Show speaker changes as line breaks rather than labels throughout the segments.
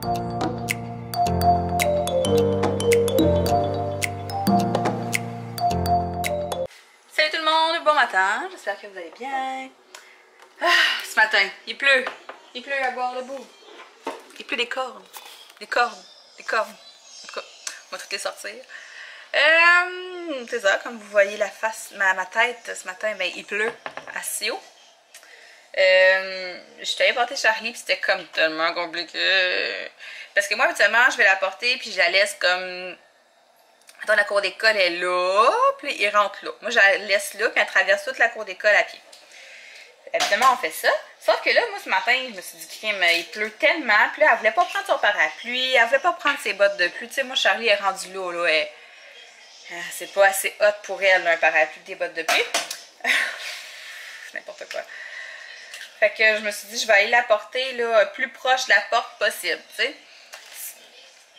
Salut tout le monde, bon matin, j'espère que vous allez bien. Ce matin, il pleut à boire le bout. Il pleut des cornes, des cornes, des cornes. En tout cas, on va tout les sortir. C'est ça, comme vous voyez la face, ma tête ce matin, ben, il pleut assez haut. Je suis allée porter Charlie puis c'était comme tellement compliqué. Parce que moi, habituellement, je vais la porter puis je la laisse comme... Attends, la cour d'école est là, puis il rentre là. Moi, je la laisse là, puis elle traverse toute la cour d'école à pied. Évidemment, on fait ça. Sauf que là, moi, ce matin, je me suis dit qu'il pleut tellement. Puis là, elle voulait pas prendre son parapluie, elle voulait pas prendre ses bottes de pluie. Tu sais, moi, Charlie est rendue là. C'est pas assez hot pour elle, là, un parapluie, des bottes de pluie. N'importe quoi. Fait que je me suis dit, je vais aller la porter là, plus proche de la porte possible, tu sais.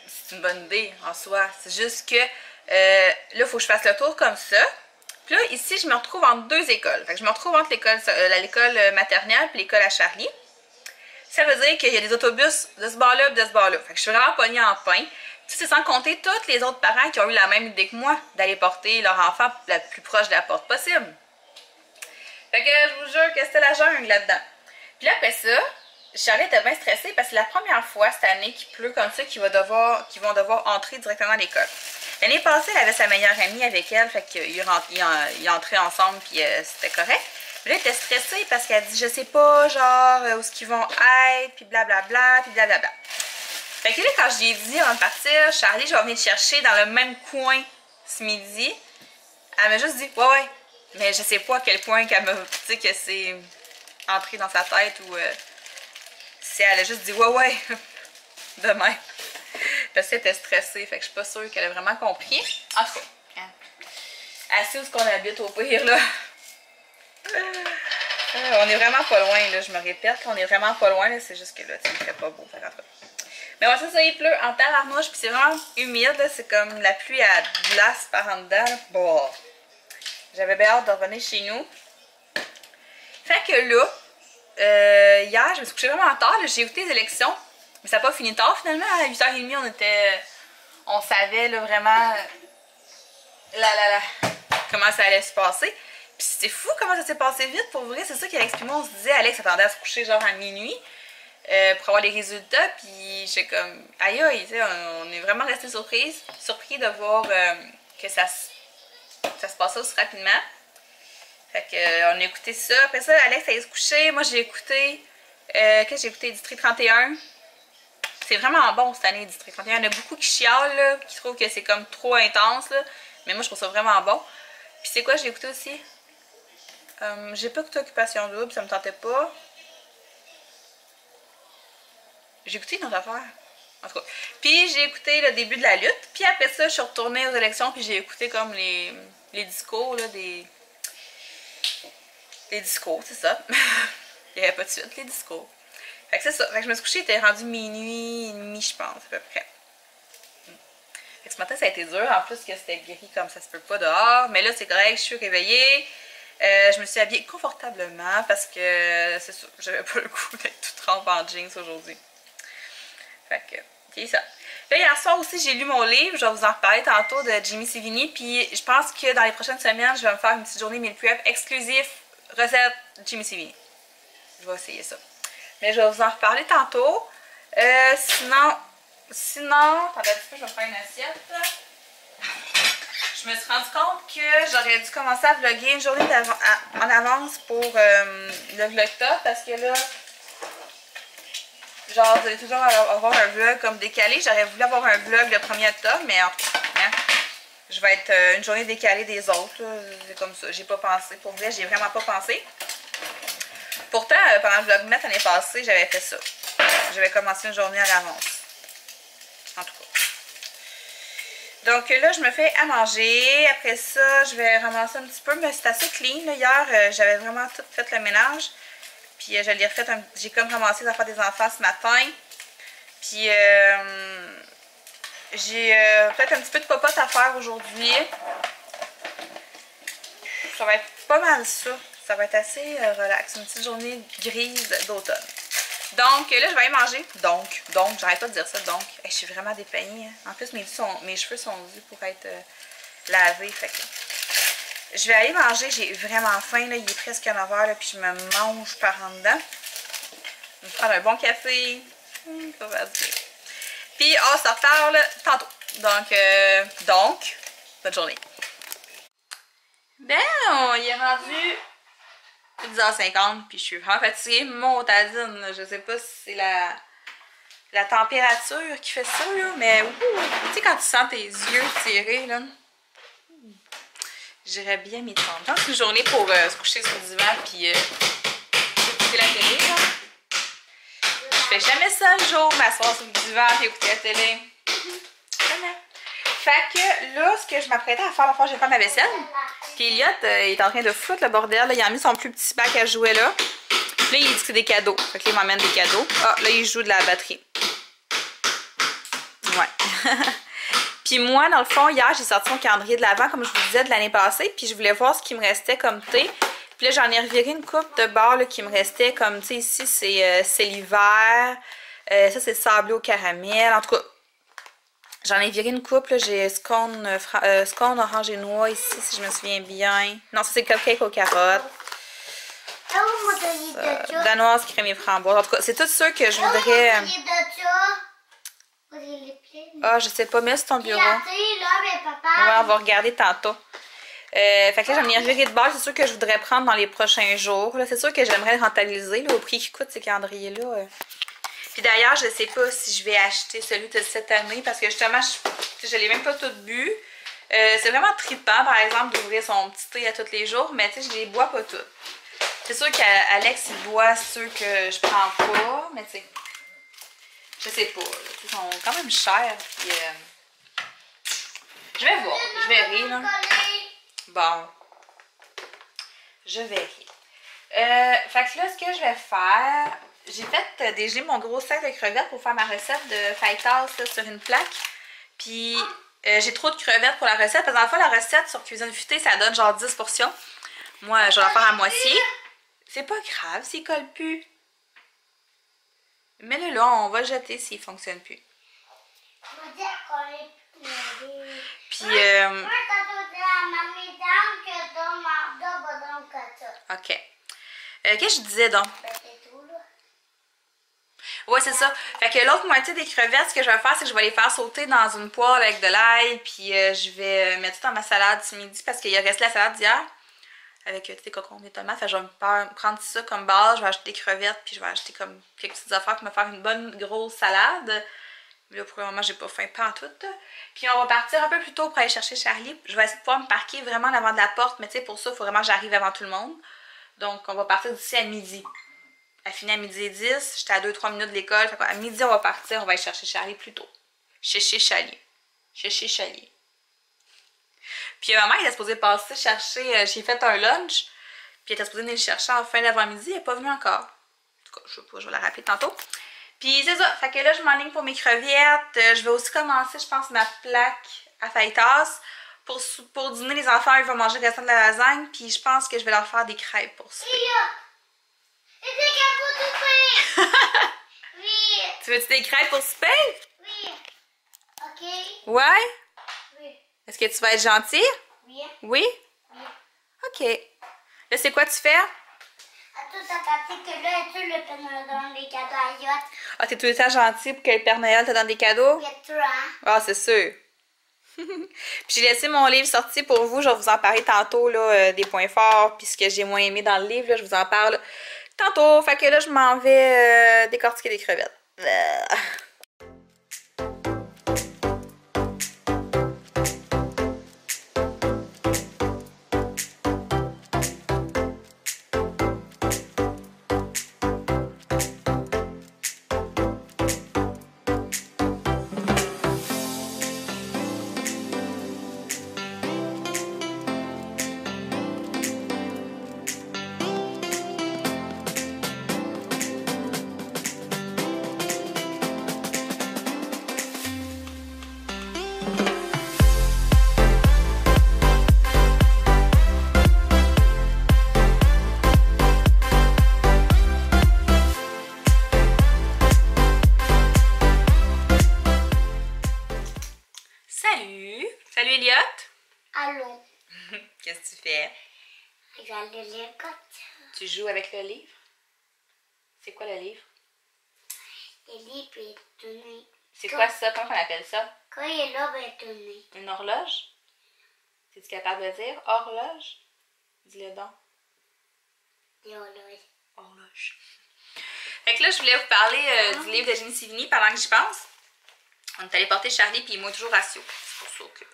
C'est une bonne idée en soi. C'est juste que là, il faut que je fasse le tour comme ça. Puis là, ici, je me retrouve entre deux écoles. Fait que je me retrouve entre l'école maternelle et l'école à Charlie. Ça veut dire qu'il y a des autobus de ce bord-là et de ce bord-là. Fait que je suis vraiment pognée en pain. Tu sais, c'est sans compter tous les autres parents qui ont eu la même idée que moi d'aller porter leur enfant la plus proche de la porte possible. Fait que je vous jure que c'était la jungle là-dedans. Puis là, après ça, Charlie était bien stressée parce que c'est la première fois cette année qu'il pleut comme ça qu'ils vont devoir entrer directement à l'école. L'année passée, elle avait sa meilleure amie avec elle, fait qu'ils entraient ensemble puis c'était correct. Mais là, elle était stressée parce qu'elle dit, je sais pas, genre, où est-ce qu'ils vont être, puis blablabla, puis blablabla. Fait que là, quand je lui ai dit avant de partir, Charlie, je vais venir te chercher dans le même coin ce midi, elle m'a juste dit, ouais, mais je sais pas à quel point qu'elle m'a, tu sais, que c'est entré dans sa tête ou si elle a juste dit, ouais, demain. Parce qu'elle était stressée, fait que je suis pas sûre qu'elle a vraiment compris. En tout cas, elle sait où est-ce qu'on habite au pire, là. On est vraiment pas loin, là, je me répète, on est vraiment pas loin, là, c'est juste que là, tu sais, il fait pas beau, fait qu'entre. Mais ouais, ça, il pleut en tabarnouche, puis c'est vraiment humide, là, c'est comme la pluie à glace par en dedans, là. Bon. J'avais bien hâte de revenir chez nous. Fait que là, hier, je me suis couchée vraiment tard, j'ai écouté les élections, mais ça n'a pas fini tard finalement, à 8h30, on savait là, vraiment comment ça allait se passer. Puis c'était fou comment ça s'est passé vite, pour vrai, c'est ça qu'Alex et moi on se disait, Alex s'attendait à se coucher genre à minuit pour avoir les résultats, puis j'étais comme, aïe aïe, tu sais, on est vraiment resté surpris de voir que ça se passait aussi rapidement. Fait que on a écouté ça, après ça Alex allait se coucher, moi j'ai écouté, qu'est-ce que j'ai écouté, District 31. C'est vraiment bon cette année, District 31. Il y en a beaucoup qui chialent, là, qui trouvent que c'est comme trop intense, là. Mais moi, je trouve ça vraiment bon. Puis c'est quoi, j'ai écouté aussi? J'ai pas écouté Occupation Double, ça me tentait pas. J'ai écouté une autre affaire. En tout cas. Puis j'ai écouté le début de la lutte. Puis après ça, je suis retournée aux élections, puis j'ai écouté comme les discours, là, des discours, c'est ça. Il n'y avait pas de suite, les discours. Fait que c'est ça. Fait que je me suis couchée, il était rendu minuit et demi, je pense, à peu près. Fait que ce matin, ça a été dur. En plus que c'était gris comme ça se peut pas dehors. Mais là, c'est correct, je suis réveillée. Je me suis habillée confortablement parce que, c'est sûr, j'avais pas le goût d'être toute trempée en jeans aujourd'hui. Fait que, c'est ça. Là, hier soir aussi, j'ai lu mon livre. Je vais vous en reparler tantôt de Jimmy Savini. Puis je pense que dans les prochaines semaines, je vais me faire une petite journée meal prep exclusive recette Jimmy Savini. Je vais essayer ça. Mais je vais vous en reparler tantôt. Sinon, attendez un petit peu, je vais faire une assiette. Je me suis rendu compte que j'aurais dû commencer à vlogger une journée en avance pour le vlog top. Parce que là, genre, vous allez toujours avoir un vlog comme décalé. J'aurais voulu avoir un vlog le 1er octobre, mais hein, je vais être une journée décalée des autres. C'est comme ça. J'ai pas pensé. Pour vrai, j'ai vraiment pas pensé. Pourtant, pendant le vlogmas l'année passée, j'avais fait ça. J'avais commencé une journée à l'avance. En tout cas. Donc là, je me fais à manger. Après ça, je vais ramasser un petit peu. Mais c'est assez clean. Là. Hier, j'avais vraiment tout fait le ménage. Puis je l'ai refait. J'ai comme ramassé les affaires des enfants ce matin. Puis j'ai peut-être un petit peu de popote à faire aujourd'hui. Ça va être pas mal ça. Ça va être assez relax. Une petite journée grise d'automne. Donc là, je vais aller manger. Donc, j'arrête pas de dire ça, donc. Hey, je suis vraiment dépeignée. Hein. En plus, mes cheveux sont dus pour être lavés. Fait que je vais aller manger. J'ai vraiment faim. Là. Il est presque 9 h, là, puis je me mange par en dedans. Je vais prendre un bon café. Ça va se dire. Puis on se reparle tantôt. Donc, bonne journée. Ben, il est rendu 10h50, puis je suis vraiment fatiguée. Montadine, je sais pas si c'est la température qui fait ça, là, mais tu sais, quand tu sens tes yeux tirés, là, j'irais bien m'y tendre. Tant qu'une journée pour se coucher sur le divan, puis écouter la télé, là. Je fais jamais ça le jour, m'asseoir sur le divan, puis écouter la télé. Jamais. Fait que là, ce que je m'apprêtais à faire, la fois, j'ai fait ma vaisselle. Puis Elliot, il est en train de foutre le bordel. Là. Il a mis son plus petit bac à jouets là. Puis là, il dit que c'est des cadeaux. Fait que là, il m'emmène des cadeaux. Ah, là, il joue de la batterie. Ouais. Puis moi, dans le fond, hier, j'ai sorti mon calendrier de l'Avent, comme je vous disais, de l'année passée. Puis je voulais voir ce qui me restait comme thé. Puis là, j'en ai reviré une coupe de barres là, qui me restait. Comme, tu sais, ici, c'est l'hiver. Ça, c'est sablé au caramel. En tout cas, j'en ai viré une coupe, j'ai scone orange et noix ici, si je me souviens bien. Non, ça c'est cupcake aux carottes. Danoise, crème et framboise. En tout cas, c'est tout ça que je voudrais... Ah, je sais pas, mais c'est ton bureau. Ouais, on va regarder tantôt. Fait que là, j'en ai reviré de base. C'est sûr que je voudrais prendre dans les prochains jours. C'est sûr que j'aimerais le rentabiliser là, au prix qui coûte ces calendriers-là. Puis d'ailleurs, je sais pas si je vais acheter celui de cette année parce que justement, je l'ai même pas tout bu. C'est vraiment trippant, par exemple, d'ouvrir son petit thé à tous les jours, mais tu sais, je les bois pas toutes. C'est sûr qu'Alex, il boit ceux que je prends pas, mais tu sais, je sais pas. Ils sont quand même chers. Puis, je vais voir, je verrai, là. Bon. Je verrai. Fait que là, ce que je vais faire... J'ai fait dégeler mon gros sac de crevettes pour faire ma recette de fajitas sur une plaque. Puis j'ai trop de crevettes pour la recette. Parce que dans le fond, la recette sur cuisine futée, ça donne genre 10 portions. Moi, je vais la faire à moitié. C'est pas grave s'il colle plus. Mets-le là, on va le jeter s'il fonctionne plus. Puis ok. Qu'est-ce que je disais donc? Ouais, c'est ça. Fait que l'autre moitié des crevettes, ce que je vais faire, c'est que je vais les faire sauter dans une poêle avec de l'ail. Puis je vais mettre ça dans ma salade ce midi parce qu'il y a resté la salade d'hier. Avec des cocombes et tomates. Fait que je vais prendre ça comme base. Je vais acheter des crevettes. Puis je vais acheter comme quelques petites affaires pour me faire une bonne grosse salade. Mais là, pour le moment, j'ai pas faim pantoute. Puis on va partir un peu plus tôt pour aller chercher Charlie. Je vais essayer de pouvoir me parquer vraiment devant de la porte. Mais tu sais, pour ça, il faut vraiment que j'arrive avant tout le monde. Donc, on va partir d'ici à midi. Elle finit à midi et 10. J'étais à 2-3 minutes de l'école. À midi, on va partir. On va aller chercher Charlie plus tôt. Chez Charlie. Puis maman, elle était supposée passer chercher. J'ai fait un lunch. Puis elle était supposée venir le chercher en fin d'avant-midi. Elle n'est pas venue encore. En tout cas, je sais pas, je vais la rappeler tantôt. Puis c'est ça. Fait que là, je m'enligne pour mes crevettes. Je vais aussi commencer, je pense, ma plaque à fajitas. Pour dîner, les enfants, ils vont manger le restant de la lasagne. Puis je pense que je vais leur faire des crêpes pour souper.
Oui.
Tu veux-tu des crêpes pour souper?
Oui. Ok.
Ouais?
Oui.
Est-ce que tu vas être gentil?
Oui.
Oui?
Oui.
Ok. Là, c'est quoi tu fais?
À tout à partir que là, tu le Père Noël donne des cadeaux à Yacht.
Ah, t'es tout le temps gentil pour que le Père Noël te donne des cadeaux?
Il y a toi.
Ah, c'est sûr. Puis j'ai laissé mon livre sorti pour vous. Je vais vous en parler tantôt, là, des points forts. Puis ce que j'ai moins aimé dans le livre, là, je vous en parle tantôt. Fait que là, je m'en vais décortiquer des crevettes. Elliot?
Allons.
Qu'est-ce que tu fais?
Regardez les côtes.
Tu joues avec le livre? C'est quoi le livre?
Le livre est tourné.
C'est quoi ça? Comment on appelle ça?
Quand il est là, il est tourné.
Une horloge? Es-tu capable de dire horloge? Dis-le donc.
Horloge.
Horloge. Fait que là, je voulais vous parler du livre de Ginny Sévigny pendant que j'y pense. On est allé porter Charlie, puis moi toujours ratio. C'est pour ça que...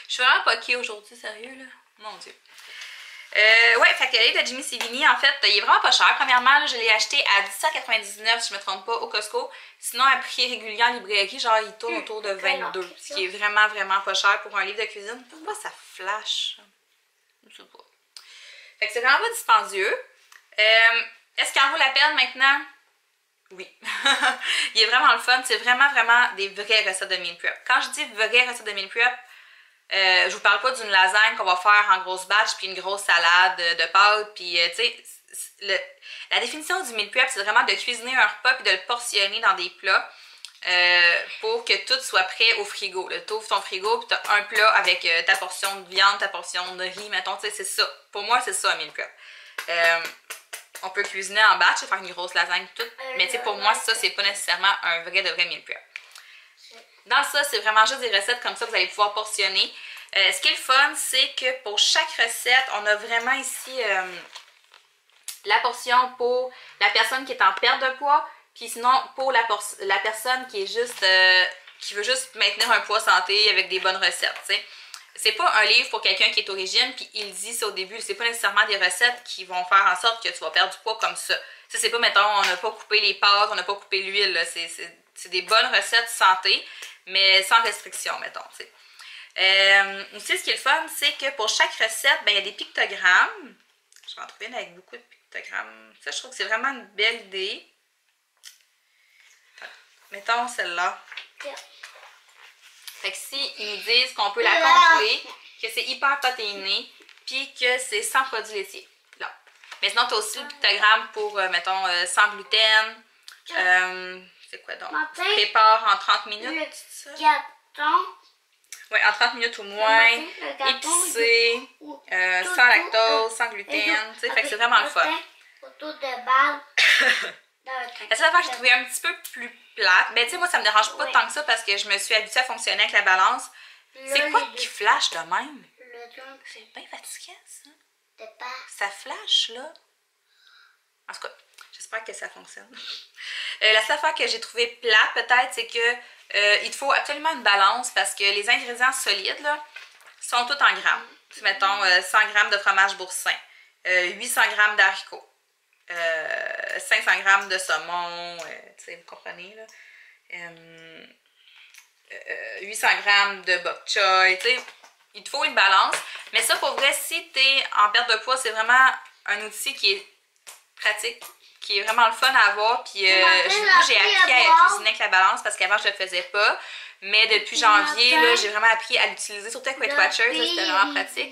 Je suis vraiment poquée aujourd'hui, sérieux, là. Mon Dieu. Ouais, fait que le livre de Ginny Sévigny, en fait, il est vraiment pas cher. Premièrement, là, je l'ai acheté à 17,99 si je me trompe pas, au Costco. Sinon, à prix régulier en librairie, genre, il tourne autour de 22. Ce qui est vraiment, vraiment pas cher pour un livre de cuisine. Pourquoi ça flash? Je sais pas. Fait que c'est vraiment pas dispendieux. Est-ce qu'il en vaut la peine maintenant? Oui. Il est vraiment le fun. C'est vraiment, vraiment des vraies recettes de meal prep. Quand je dis vraies recettes de meal prep, je vous parle pas d'une lasagne qu'on va faire en grosse batch puis une grosse salade de pâtes. Puis, tu sais, la définition du meal prep, c'est vraiment de cuisiner un repas puis de le portionner dans des plats pour que tout soit prêt au frigo. Tu ouvres ton frigo puis tu as un plat avec ta portion de viande, ta portion de riz, mettons. Tu sais, c'est ça. Pour moi, c'est ça un meal prep. On peut cuisiner en batch et faire une grosse lasagne tout. Mais tu sais, pour moi, ça, c'est pas nécessairement un vrai de vrai meal prep. Dans ça, c'est vraiment juste des recettes comme ça que vous allez pouvoir portionner. Ce qui est le fun, c'est que pour chaque recette, on a vraiment ici la portion pour la personne qui est en perte de poids, puis sinon pour la personne qui est juste qui veut juste maintenir un poids santé avec des bonnes recettes, t'sais. C'est pas un livre pour quelqu'un qui est au régime, puis il dit ça au début, c'est pas nécessairement des recettes qui vont faire en sorte que tu vas perdre du poids comme ça. Ça, c'est pas, mettons, on n'a pas coupé les pâtes, on n'a pas coupé l'huile, c'est des bonnes recettes santé, mais sans restriction, mettons, t'sais. Aussi, ce qui est le fun, c'est que pour chaque recette, ben, il y a des pictogrammes. Je vais en trouver une avec beaucoup de pictogrammes. Ça, je trouve que c'est vraiment une belle idée. Mettons celle-là. Fait que si ils nous disent qu'on peut la congeler, que c'est hyper protéiné, puis que c'est sans produits laitiers. Là. Mais sinon, tu as aussi le pictogramme pour, mettons, sans gluten. C'est quoi donc? Tu prépares en 30 minutes.
Le gâteau.
Oui, en 30 minutes ou moins. Épicé, sans lactose, sans gluten. Fait que c'est vraiment le fun.
Autour de balle.
La seule affaire que j'ai trouvé un petit peu plus plate, ben tu sais, moi ça me dérange pas tant que ça parce que je me suis habituée à fonctionner avec la balance. C'est quoi qui flash de même? C'est bien fatigant ça. Ça flash là. En tout cas, j'espère que ça fonctionne. La seule affaire que j'ai trouvé plate peut-être, c'est que il te faut absolument une balance parce que les ingrédients solides là, sont tous en grammes. Mettons 100 g de fromage boursin, 800 g d'haricots. 500 g de saumon, vous comprenez, là. 800 g de bok choy, il te faut une balance. Mais ça, pour vrai, si tu es en perte de poids, c'est vraiment un outil qui est pratique, qui est vraiment le fun à avoir. Puis moi, j'ai appris à cuisiner avec la balance parce qu'avant, je ne le faisais pas. Mais depuis janvier, là, j'ai vraiment appris à l'utiliser, surtout avec Weight Watchers, c'était vraiment pratique.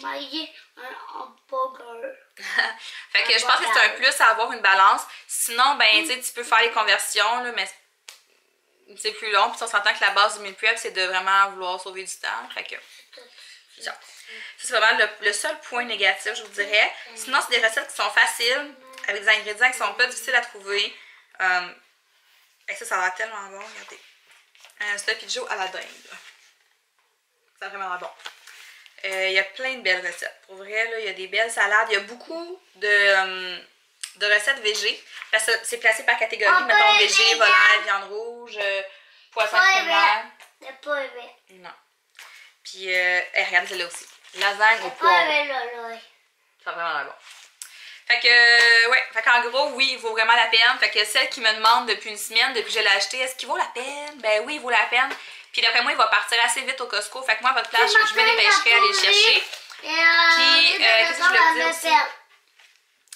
Fait que je pense que c'est un plus à avoir une balance. Sinon, ben, tu peux faire les conversions, là, mais c'est plus long. Puis on s'entend que la base du meal prep, c'est de vraiment vouloir sauver du temps. Fait que, ça c'est vraiment le seul point négatif, je vous dirais. Sinon, c'est des recettes qui sont faciles, avec des ingrédients qui sont pas difficiles à trouver. Et ça a l'air tellement bon, regardez. Un sloppy joe à la dinde. Ça a vraiment l'air bon. Il y a plein de belles recettes. Pour vrai, là, il y a des belles salades. Il y a beaucoup de recettes végé. Parce que c'est placé par catégorie. Mettons végé, volaille, viande rouge, poisson primaire. Non. Puis, regardez celle-là aussi. Lasagne au poivre. Ça a vraiment l'air bon. Fait que, ouais. Fait qu'en gros, oui, il vaut vraiment la peine. Fait que celle qui me demande depuis une semaine, depuis que je l'ai acheté, est-ce qu'il vaut la peine? Ben oui, il vaut la peine. Puis d'après moi, il va partir assez vite au Costco. Fait que moi, à votre place, je me dépêcherai à aller le chercher. Puis, qu'est-ce que je voulais vous dire aussi?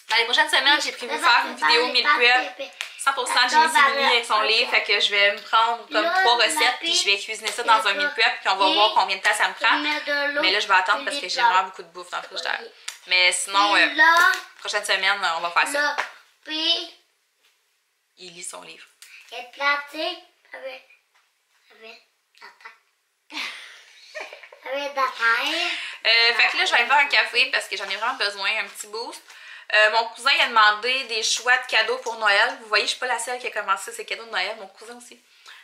Dans les prochaines semaines, j'ai prévu faire une vidéo meal prep 100% Ginny Sévigny avec son livre. Fait que je vais me prendre comme 3 recettes. Puis je vais cuisiner ça dans un meal prep. Puis on va voir combien de temps ça me prend. Mais là, je vais attendre parce que j'ai vraiment beaucoup de bouffe dans le frigidaire. Mais sinon, prochaine semaine, on va faire ça. Il lit son livre.
Avec la terre.
Fait que là, je vais aller faire un café parce que j'en ai vraiment besoin, un petit boost. Mon cousin il a demandé des choix de cadeaux pour Noël. Vous voyez, je suis pas la seule qui a commencé ses cadeaux de Noël, mon cousin aussi.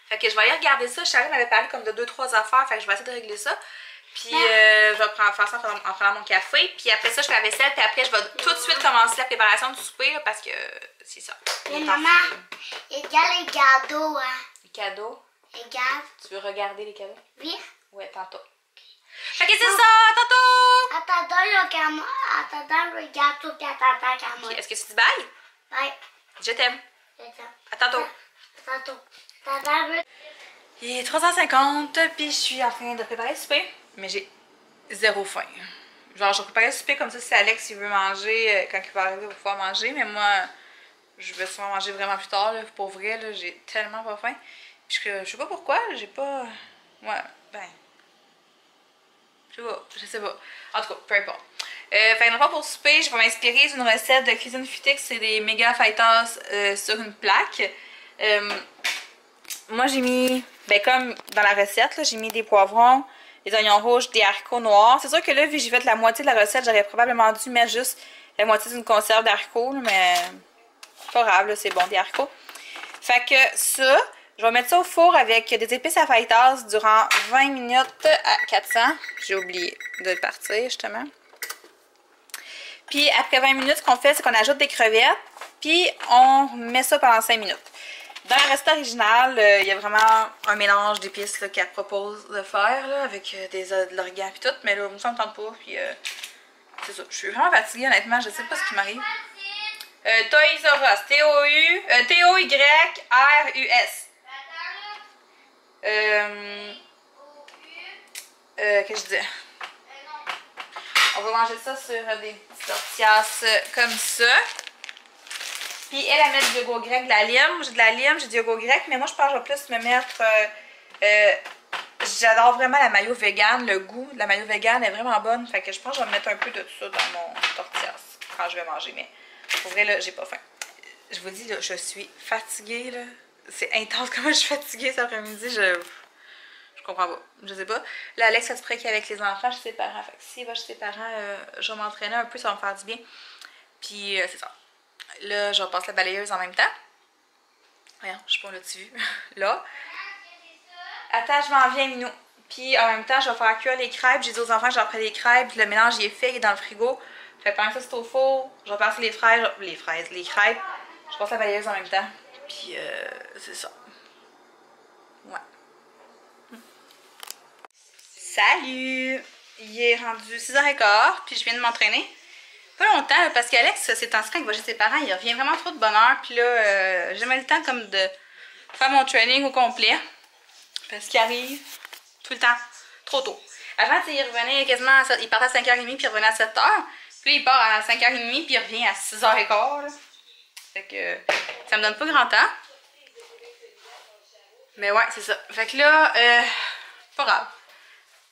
Fait que je vais aller regarder ça. Charlie m'avait parlé comme de 2-3 affaires, fait que je vais essayer de régler ça. Puis je vais faire ça en prenant mon café. Puis après ça, je fais la vaisselle. Puis après, je vais tout de suite commencer la préparation du souper là, parce que c'est ça.
Mais maman, regarde les cadeaux, hein.
Les cadeaux?
Regarde.
Tu veux regarder les cadeaux?
Oui.
Ouais, tantôt. Fait que c'est ça, tantôt!
Attends le gâteau qui t'attend qu'à moi.
Est-ce que tu dis bye?
Bye.
Je t'aime. À tantôt.
T'attends le...
Il est 3h50, puis je suis en train de préparer le souper, mais j'ai zéro faim. Genre, je vais préparer le souper comme ça si Alex il veut manger, quand il va arriver, il va pouvoir manger, mais moi, je vais souvent manger vraiment plus tard, là, pour vrai, là, j'ai tellement pas faim. Puis je sais pas pourquoi, j'ai pas... Ouais, ben... Je sais pas. En tout cas, peu importe. Fait que pour le souper, je vais m'inspirer d'une recette de cuisine futique, c'est des méga fajitas sur une plaque. Moi, j'ai mis, ben comme dans la recette, j'ai mis des poivrons, des oignons rouges, des haricots noirs. C'est sûr que là, vu que j'ai fait la moitié de la recette, j'aurais probablement dû mettre juste la moitié d'une conserve d'haricots, mais pas grave, c'est bon, des haricots. Fait que ça, je vais mettre ça au four avec des épices à fajitas durant 20 minutes à 400. J'ai oublié de le partir, justement. Puis après 20 minutes, ce qu'on fait, c'est qu'on ajoute des crevettes, puis on met ça pendant 5 minutes. Dans la recette originale, il y a vraiment un mélange d'épices qu'elle propose de faire, là, avec de l'origan et tout. Mais là, moi, ça me tente pas. Puis, c'est ça. Je suis vraiment fatiguée, honnêtement. Je sais pas ce qui m'arrive. Toys R Us. T-O-Y-R-U-S. Qu'est-ce que je dis? On va manger ça sur des petites tortillas comme ça. Puis elle met du yogourt grec, de la lime. J'ai de la lime, j'ai du yogourt grec, mais moi je pense que je vais plus me mettre... j'adore vraiment la mayo vegan, le goût de la mayo vegan est vraiment bonne. Fait que je pense que je vais mettre un peu de tout ça dans mon tortillas quand je vais manger. Mais pour vrai, là, j'ai pas faim. Je vous dis, là, je suis fatiguée, là. C'est intense comment je suis fatiguée cet après-midi. Je comprends pas. Je sais pas. Là, Alex, ça se pourrait qu'il est avec les enfants chez ses parents. Fait que s'il va chez ses parents, je vais m'entraîner un peu, ça va me faire du bien. Puis, c'est ça. Là, je vais passer la balayeuse en même temps. Voyons, je sais pas, on l'a-tu vu? Là. Attends, je m'en viens, Minou. Puis, en même temps, je vais faire cuire les crêpes. J'ai dit aux enfants que j'en ferai des crêpes. Puis, le mélange, il est fait, il est dans le frigo. Fait que pendant que ça, c'est au four, je vais passer les crêpes. Je passe la balayeuse en même temps. Puis, c'est ça. Ouais. Salut! Il est rendu 6h15, puis je viens de m'entraîner. Pas longtemps, là, parce qu'Alex, c'est temps quand il va chez ses parents, il revient vraiment trop de bonne heure. Puis là, j'ai jamais le temps comme de faire mon training au complet. Parce qu'il arrive tout le temps, trop tôt. Avant, il revenait quasiment à 7, il partait à 5h30, puis il revenait à 7h. Puis il part à 5h30, puis il revient à 6h15. Là. Fait que ça me donne pas grand temps. Mais ouais, c'est ça. Fait que là, pas grave.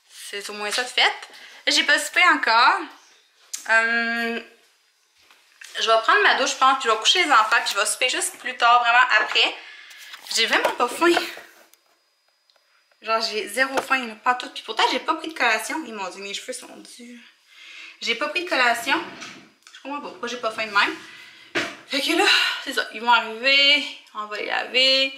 C'est au moins ça de fait. Là, j'ai pas soupé encore. Je vais prendre ma douche, je pense, puis je vais coucher les enfants, puis je vais souper juste plus tard, vraiment après. J'ai vraiment pas faim. Genre, j'ai zéro faim, là, pas tout. Puis pourtant, j'ai pas pris de collation. Ils m'ont dit, mes cheveux sont durs. J'ai pas pris de collation. Je comprends pas pourquoi j'ai pas faim de même. Fait que là, c'est ça. Ils vont arriver, on va les laver.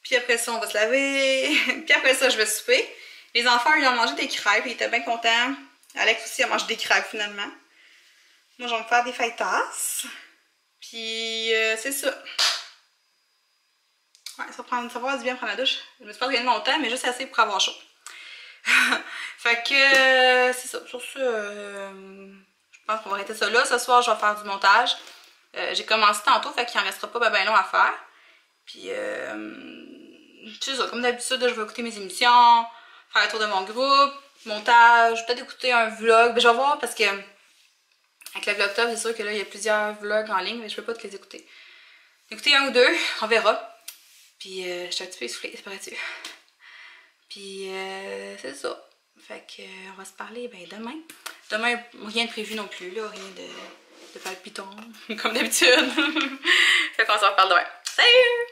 Puis après ça, on va se laver. Puis après ça, je vais souper. Les enfants, ils ont mangé des crêpes, ils étaient bien contents. Alex aussi a mangé des crêpes finalement. Moi, je vais me faire des fajitas. Puis, c'est ça. Ouais, ça va faire du bien prendre la douche. Je me suis pas regardé longtemps, mais juste assez pour avoir chaud. Fait que, c'est ça. Sur ce, je pense qu'on va arrêter ça là. Ce soir, je vais faire du montage. J'ai commencé tantôt, fait qu'il en restera pas bien long à faire. Puis, c'est ça. Comme d'habitude, je vais écouter mes émissions, faire le tour de mon groupe, montage, peut-être écouter un vlog. Ben, je vais voir parce que avec le vlog top, c'est sûr que là, il y a plusieurs vlogs en ligne, mais je peux pas te les écouter. Écouter un ou deux, on verra. Puis, je suis un petit peu essoufflée, c'est pas-tu. Puis, c'est ça. Fait que, on va se parler ben, demain. Demain, rien de prévu non plus, là, rien de palpitant, comme d'habitude. Fait qu'on se reparle demain. Salut!